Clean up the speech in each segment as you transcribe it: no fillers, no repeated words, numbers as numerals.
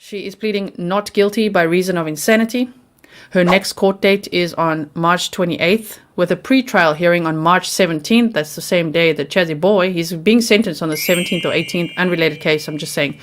She is pleading not guilty by reason of insanity. Her next court date is on March 28th, with a pre-trial hearing on March 17th. That's the same day that Chazzy Boy, he's being sentenced on the 17th or 18th, unrelated case. I'm just saying,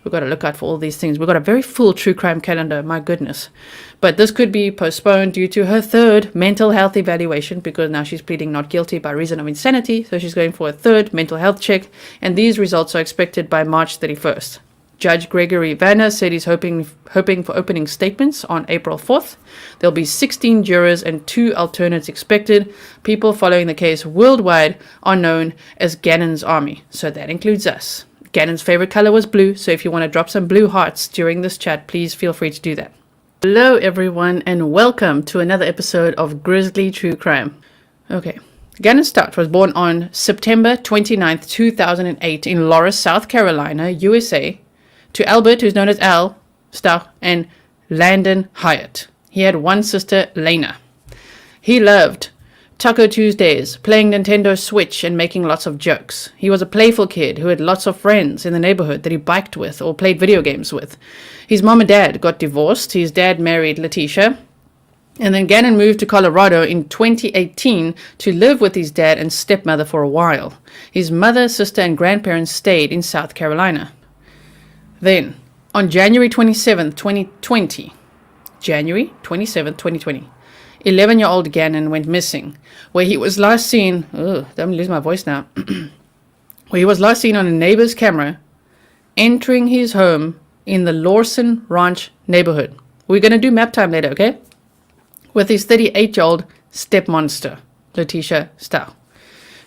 we've got to look out for all these things. We've got a very full true crime calendar, my goodness. But this could be postponed due to her third mental health evaluation, because now she's pleading not guilty by reason of insanity. So she's going for a third mental health check, and these results are expected by March 31st. Judge Gregory Vanner said he's hoping for opening statements on April 4th. There'll be 16 jurors and 2 alternates expected. People following the case worldwide are known as Gannon's Army, so that includes us. Gannon's favorite color was blue, so if you want to drop some blue hearts during this chat, please feel free to do that. Hello everyone, and welcome to another episode of Grizzly True Crime. Okay. Gannon Stauch was born on September 29th, 2008 in Loris, South Carolina, USA, to Albert, who's known as Al Stauch, and Landon Hyatt. He had one sister, Lena. He loved Taco Tuesdays, playing Nintendo Switch and making lots of jokes. He was a playful kid who had lots of friends in the neighborhood that he biked with or played video games with. His mom and dad got divorced. His dad married Letecia. And then Gannon moved to Colorado in 2018 to live with his dad and stepmother for a while. His mother, sister, and grandparents stayed in South Carolina. Then, on January 27th, 2020, 11-year-old Gannon went missing, where he was last seen, I'm going to lose my voice now, where he was last seen on a neighbor's camera entering his home in the Lawson Ranch neighborhood. We're going to do map time later, okay? With his 38-year-old stepmonster, Letecia Stauch.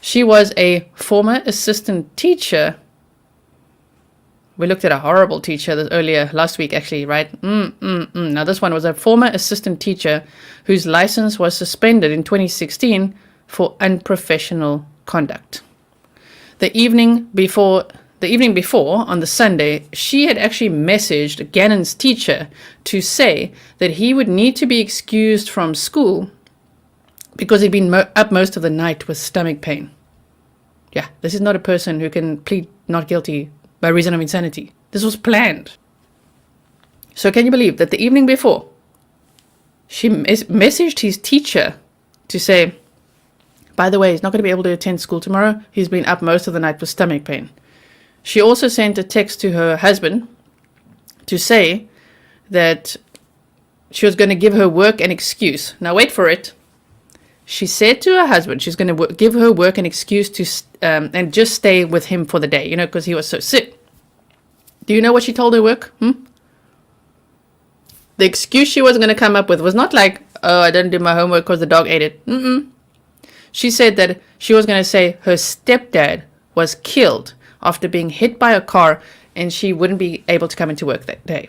She was a former assistant teacher. We looked at a horrible teacher earlier last week, actually, right? Now, this one was a former assistant teacher whose license was suspended in 2016 for unprofessional conduct. The evening before, on the Sunday, she had actually messaged Gannon's teacher to say that he would need to be excused from school because he'd been up most of the night with stomach pain. Yeah, this is not a person who can plead not guilty by reason of insanity. This was planned. So can you believe that the evening before, she messaged his teacher to say, by the way, he's not going to be able to attend school tomorrow. He's been up most of the night with stomach pain. She also sent a text to her husband to say that she was going to give her work an excuse. Now wait for it. She said to her husband she's going to give her work an excuse to and just stay with him for the day, because he was so sick. Do you know what she told her work? The excuse she was going to come up with was not like, oh, I didn't do my homework because the dog ate it. She said that she was going to say her stepdad was killed after being hit by a car and she wouldn't be able to come into work that day.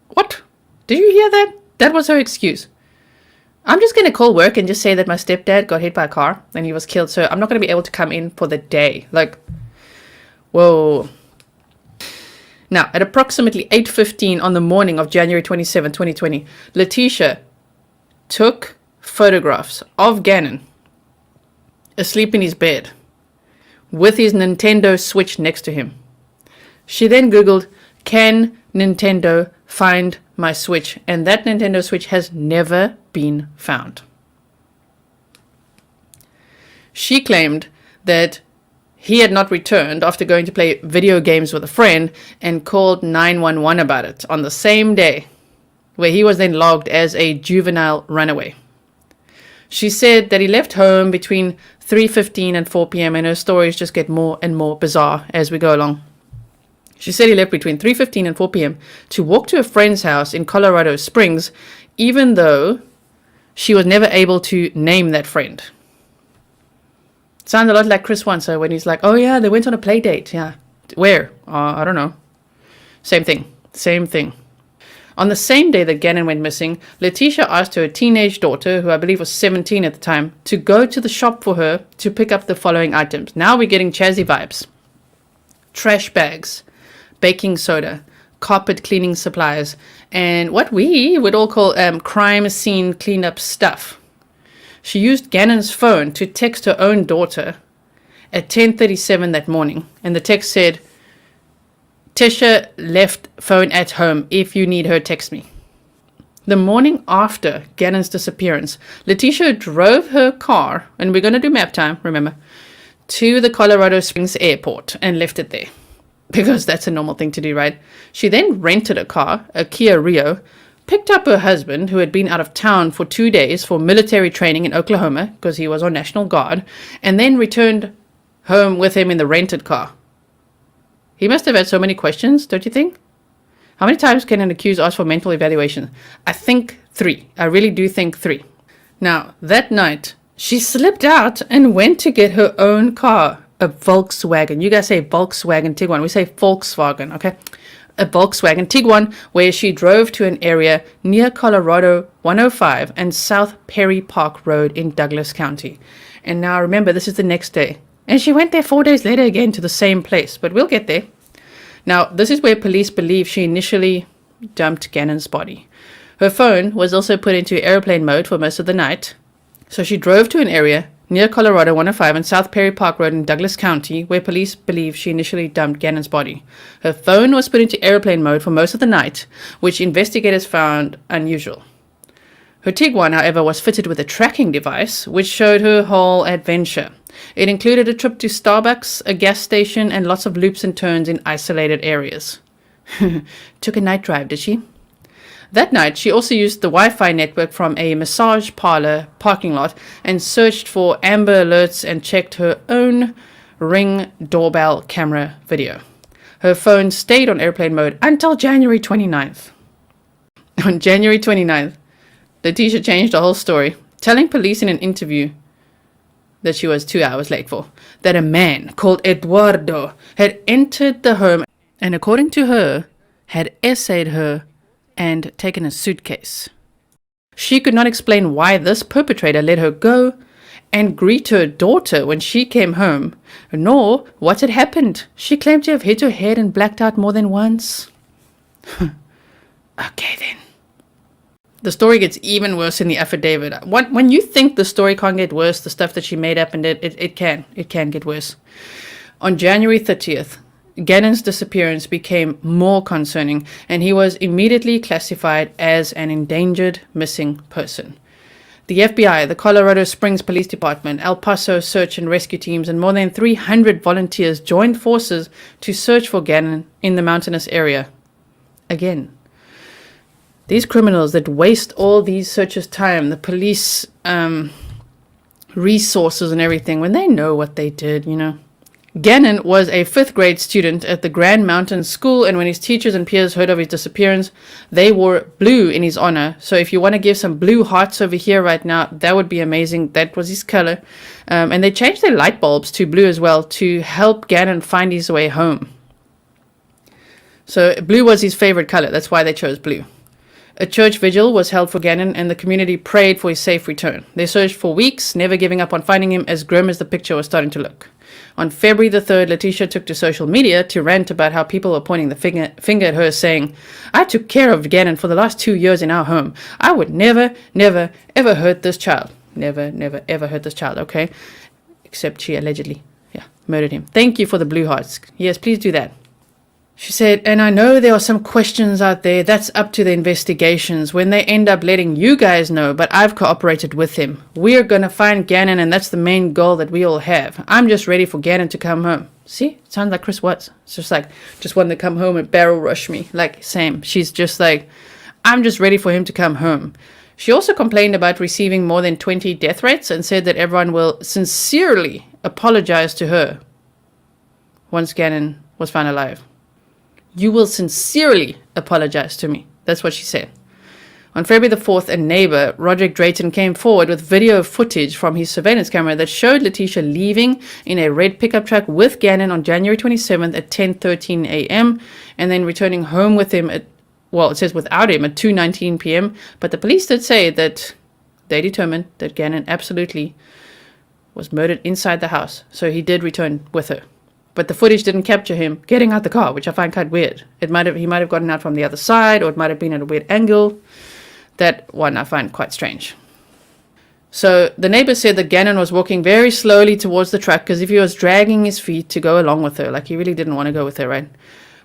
What? Did you hear that? That was her excuse. I'm just going to call work and just say that my stepdad got hit by a car and he was killed, so I'm not going to be able to come in for the day. Like, whoa. Now, at approximately 8:15 on the morning of January 27, 2020, Letecia took photographs of Gannon asleep in his bed with his Nintendo Switch next to him. She then Googled, can Nintendo find my Switch? And that Nintendo Switch has never been found. She claimed that he had not returned after going to play video games with a friend and called 911 about it on the same day, where he was then logged as a juvenile runaway. She said that he left home between 3:15 and 4 p.m. and her stories just get more and more bizarre as we go along. She said he left between 3:15 and 4 p.m. to walk to a friend's house in Colorado Springs, even though she was never able to name that friend. Sounds a lot like Chris once, when he's like, oh yeah, they went on a play date. Yeah. Where? I don't know. Same thing. On the same day that Gannon went missing, Letecia asked her teenage daughter, who I believe was 17 at the time, to go to the shop for her to pick up the following items. Now we're getting Chazzy vibes. Trash bags, baking soda, carpet cleaning supplies, and what we would all call crime scene cleanup stuff. She used Gannon's phone to text her own daughter at 10:37 that morning, and the text said, Letecia left phone at home. If you need her, text me. The morning after Gannon's disappearance, Letecia drove her car, and we're going to do map time, remember, to the Colorado Springs airport and left it there. Because that's a normal thing to do, right? She then rented a car, a Kia Rio, picked up her husband, who had been out of town for 2 days for military training in Oklahoma, because he was on National Guard, and then returned home with him in the rented car. He must have had so many questions, don't you think? How many times can an accused ask for mental evaluation? I think 3. I really do think 3. Now, that night, she slipped out and went to get her own car, a Volkswagen. You guys say Volkswagen Tiguan. We say Volkswagen, okay? A Volkswagen Tiguan, where she drove to an area near Colorado 105 and South Perry Park Road in Douglas County. And now remember, this is the next day. And she went there 4 days later again to the same place, but we'll get there. Now, this is where police believe she initially dumped Gannon's body. Her phone was also put into airplane mode for most of the night. So she drove to an area near Colorado 105 and South Perry Park Road in Douglas County, where police believe she initially dumped Gannon's body. Her phone was put into airplane mode for most of the night, which investigators found unusual. Her Tiguan, however, was fitted with a tracking device, which showed her whole adventure. It included a trip to Starbucks, a gas station, and lots of loops and turns in isolated areas. Took a night drive, did she? That night, she also used the Wi-Fi network from a massage parlor parking lot and searched for Amber Alerts and checked her own Ring doorbell camera video. Her phone stayed on airplane mode until January 29th. On January 29th, Letecia changed the whole story, telling police in an interview that she was 2 hours late for, that a man called Eduardo had entered the home and, according to her, had essayed her and taken a suitcase. She could not explain why this perpetrator let her go and greet her daughter when she came home, nor what had happened. She claimed to have hit her head and blacked out more than once. Okay then. The story gets even worse in the affidavit. When you think the story can't get worse, the stuff that she made up and did, it can get worse. On January 30th, Gannon's disappearance became more concerning, and he was immediately classified as an endangered missing person. The FBI, the Colorado Springs Police Department, El Paso search and rescue teams, and more than 300 volunteers joined forces to search for Gannon in the mountainous area. Again, these criminals that waste all these searchers' time, the police resources and everything, when they know what they did, you know. Gannon was a 5th grade student at the Grand Mountain School, and when his teachers and peers heard of his disappearance, they wore blue in his honor. So if you want to give some blue hearts over here right now, that would be amazing. That was his color. And they changed their light bulbs to blue as well to help Gannon find his way home. So blue was his favorite color. That's why they chose blue. A church vigil was held for Gannon, and the community prayed for his safe return. They searched for weeks, never giving up on finding him, as grim as the picture was starting to look. On February the 3rd, Letecia took to social media to rant about how people were pointing the finger at her, saying, "I took care of Gannon for the last 2 years in our home. I would never, ever hurt this child." Never, ever hurt this child, okay? Except she allegedly, murdered him. Thank you for the blue hearts. Yes, please do that. She said, "And I know there are some questions out there. That's up to the investigations when they end up letting you guys know, but I've cooperated with him. We're going to find Gannon, and that's the main goal that we all have. I'm just ready for Gannon to come home." See? It sounds like Chris Watts. It's just like, just wanted to come home and barrel rush me. Like, same. She's just like, I'm just ready for him to come home. She also complained about receiving more than 20 death threats and said that everyone will sincerely apologize to her once Gannon was found alive. "You will sincerely apologize to me." That's what she said. On February the 4th, a neighbor, Roderick Drayton, came forward with video footage from his surveillance camera that showed Letecia leaving in a red pickup truck with Gannon on January 27th at 10:13 a.m. and then returning home with him at, well, it says without him at 2:19 p.m. But the police did say that they determined that Gannon absolutely was murdered inside the house. So he did return with her. But the footage didn't capture him getting out the car, which I find quite weird. He might have gotten out from the other side, or it might have been at a weird angle. That one I find quite strange. So the neighbor said that Gannon was walking very slowly towards the truck, as if he was dragging his feet to go along with her. Like he really didn't want to go with her, right?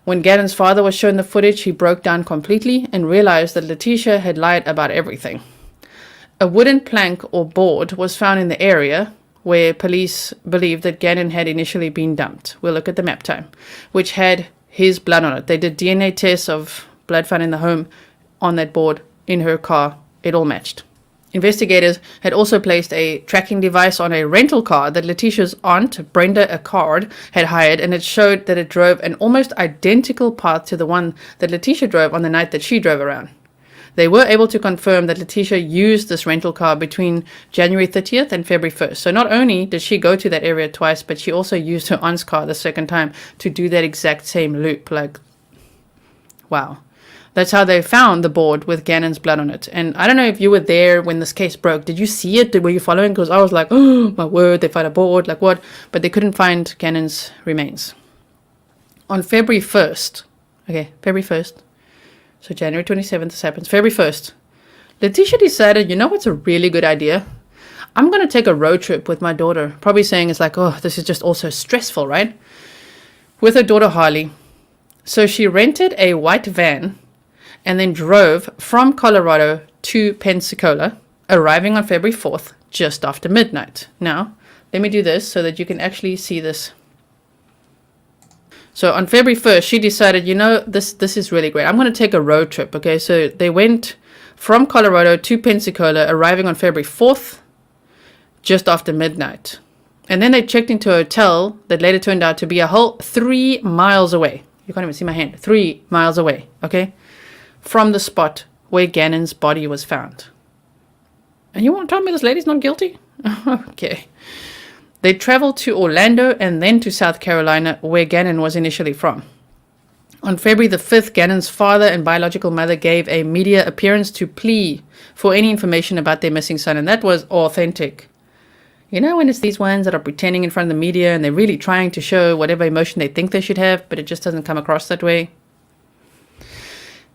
When Gannon's father was shown the footage, he broke down completely and realized that Letecia had lied about everything. A wooden plank or board was found in the area where police believed that Gannon had initially been dumped. We'll look at the map time, which had his blood on it. They did DNA tests of blood found in the home on that board in her car. It all matched. Investigators had also placed a tracking device on a rental car that Letecia's aunt, Brenda Accord, had hired, and it showed that it drove an almost identical path to the one that Letecia drove on the night that she drove around. They were able to confirm that Letecia used this rental car between January 30th and February 1st. So not only did she go to that area twice, but she also used her aunt's car the second time to do that exact same loop. Like, wow. That's how they found the board with Gannon's blood on it. And I don't know if you were there when this case broke. Did you see it? Were you following? Because I was like, oh, my word, they found a board. Like what? But they couldn't find Gannon's remains. On February 1st, so January 27th, this happens. February 1st, Letecia decided, you know what's a really good idea? I'm going to take a road trip with my daughter. Probably saying it's like, oh, this is just also stressful, right? With her daughter Harley. So she rented a white van and then drove from Colorado to Pensacola, arriving on February 4th, just after midnight. Now, let me do this so that you can actually see this. So on February 1st, she decided, you know, this is really great. I'm going to take a road trip, okay? So they went from Colorado to Pensacola, arriving on February 4th, just after midnight. And then they checked into a hotel that later turned out to be a whole 3 miles away. You can't even see my hand. 3 miles away, okay? From the spot where Gannon's body was found. And you want to tell me this lady's not guilty? Okay. They traveled to Orlando and then to South Carolina, where Gannon was initially from. On February the 5th, Gannon's father and biological mother gave a media appearance to plea for any information about their missing son, and that was authentic. You know when it's these ones that are pretending in front of the media and they're really trying to show whatever emotion they think they should have, but it just doesn't come across that way?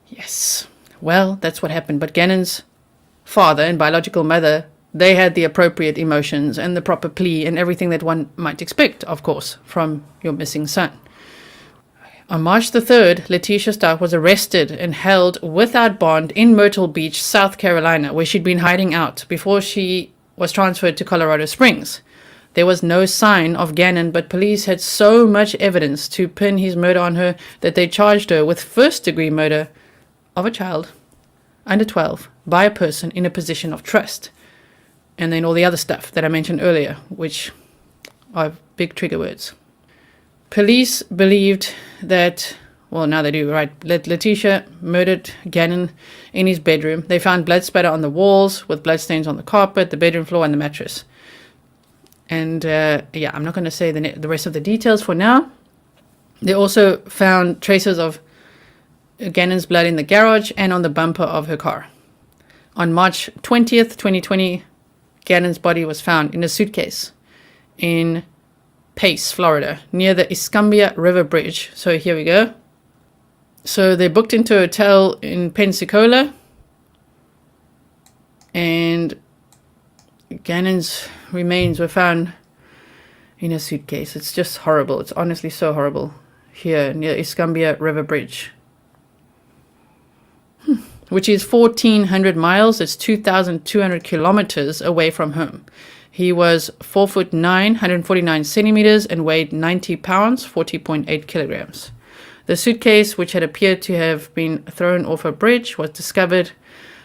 Yes. Well, that's what happened. But Gannon's father and biological mother, they had the appropriate emotions and the proper plea and everything that one might expect, of course, from your missing son. On March the 3rd, Letecia Stauch was arrested and held without bond in Myrtle Beach, South Carolina, where she'd been hiding out before she was transferred to Colorado Springs. There was no sign of Gannon, but police had so much evidence to pin his murder on her that they charged her with first-degree murder of a child under 12 by a person in a position of trust. And then all the other stuff that I mentioned earlier, which are big trigger words. Police believed that, well, now they do, right? Letecia murdered Gannon in his bedroom. They found blood spatter on the walls with bloodstains on the carpet, the bedroom floor, and the mattress. And yeah, I'm not going to say the rest of the details for now. They also found traces of Gannon's blood in the garage and on the bumper of her car. On March 20th, 2020, Gannon's body was found in a suitcase in Pace, Florida, near the Escambia River Bridge. So here we go. So they booked into a hotel in Pensacola, and Gannon's remains were found in a suitcase. It's just horrible. It's honestly so horrible. Here near Escambia River Bridge, which is 1,400 miles. It's 2,200 kilometers away from home. He was 4'9", 149 centimeters, and weighed 90 pounds, 40.8 kilograms. The suitcase, which had appeared to have been thrown off a bridge, was discovered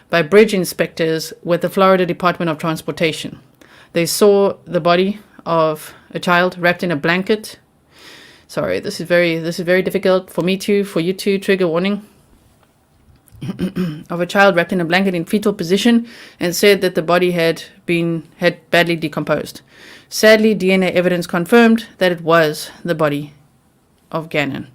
by bridge inspectors with the Florida Department of Transportation. They saw the body of a child wrapped in a blanket. Sorry, this is very difficult for me too, for you too. Trigger warning. Of a child wrapped in a blanket in fetal position, and said that the body had badly decomposed. Sadly, DNA evidence confirmed that it was the body of Gannon.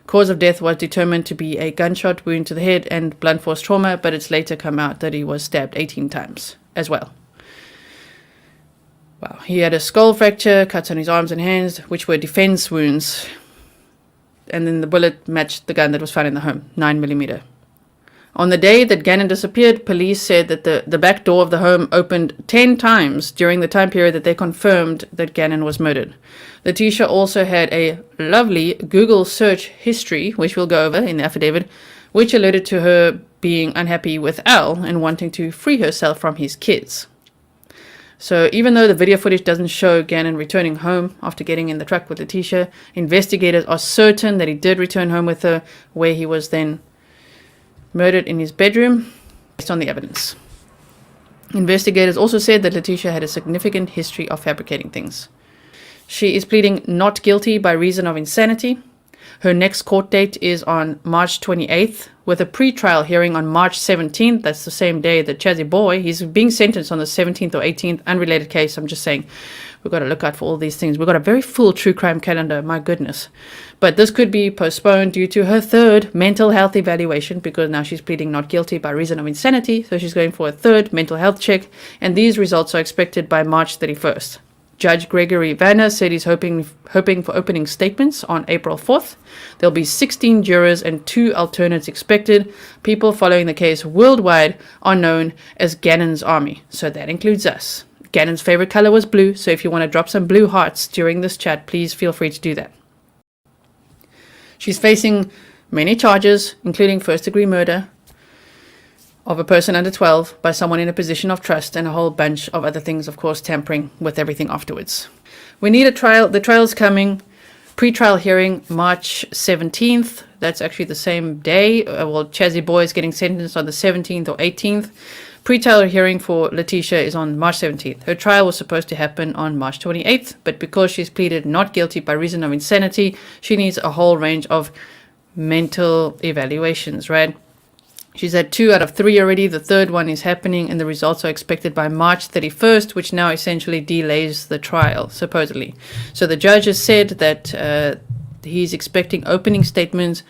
Cause of death was determined to be a gunshot wound to the head and blunt force trauma, but it's later come out that he was stabbed 18 times as well. Wow. He had a skull fracture, cuts on his arms and hands, which were defense wounds. And then the bullet matched the gun that was found in the home, 9mm. On the day that Gannon disappeared, police said that the back door of the home opened 10 times during the time period that they confirmed that Gannon was murdered. Letecia also had a lovely Google search history, which we'll go over in the affidavit, which alerted to her being unhappy with Al and wanting to free herself from his kids. So even though the video footage doesn't show Gannon returning home after getting in the truck with Letecia, investigators are certain that he did return home with her, where he was then murdered in his bedroom based on the evidence. Investigators also said that Letecia had a significant history of fabricating things. She is pleading not guilty by reason of insanity. Her next court date is on March 28th, with a pre-trial hearing on March 17th. That's the same day that Chazzy Boy, he's being sentenced on the 17th or 18th, unrelated case. I'm just saying, we've got to look out for all these things. We've got a very full true crime calendar, my goodness. But this could be postponed due to her third mental health evaluation, because now she's pleading not guilty by reason of insanity. So she's going for a third mental health check, and these results are expected by March 31st. Judge Gregory Vanner said he's hoping for opening statements on April 4th. There'll be 16 jurors and 2 alternates expected. People following the case worldwide are known as Gannon's Army, so that includes us. Gannon's favorite color was blue, so if you want to drop some blue hearts during this chat, please feel free to do that. She's facing many charges, including first-degree murder of a person under 12 by someone in a position of trust, and a whole bunch of other things, of course, tampering with everything afterwards. We need a trial. The trial's coming. Pre-trial hearing March 17th. That's actually the same day. Chazzy Boy is getting sentenced on the 17th or 18th. Pre-trial hearing for Letecia is on March 17th. Her trial was supposed to happen on March 28th, but because she's pleaded not guilty by reason of insanity, she needs a whole range of mental evaluations, right? She's had 2 out of 3 already. The third one is happening, and the results are expected by March 31st, which now essentially delays the trial, supposedly. So the judge has said that he's expecting opening statements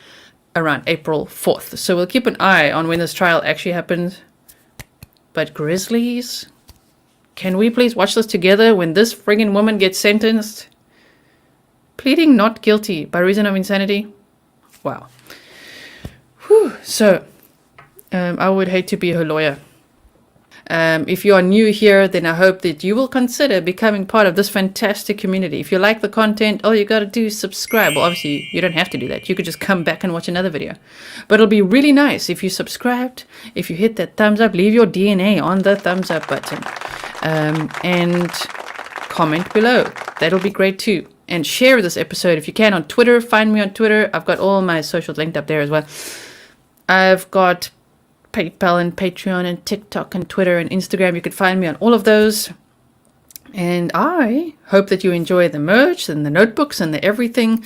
around April 4th. So we'll keep an eye on when this trial actually happens. But Grizzlies, can we please watch this together when this friggin' woman gets sentenced? Pleading not guilty by reason of insanity? Wow. Whew. So I would hate to be her lawyer. If you are new here, then I hope that you will consider becoming part of this fantastic community. If you like the content, all you got to do is subscribe. Well, obviously, you don't have to do that. You could just come back and watch another video. But it'll be really nice if you subscribed, if you hit that thumbs up, leave your DNA on the thumbs up button, and comment below. That'll be great too. And share this episode if you can on Twitter. Find me on Twitter. I've got all my socials linked up there as well. I've got PayPal and Patreon and TikTok and Twitter and Instagram. You could find me on all of those. And I hope that you enjoy the merch and the notebooks and the everything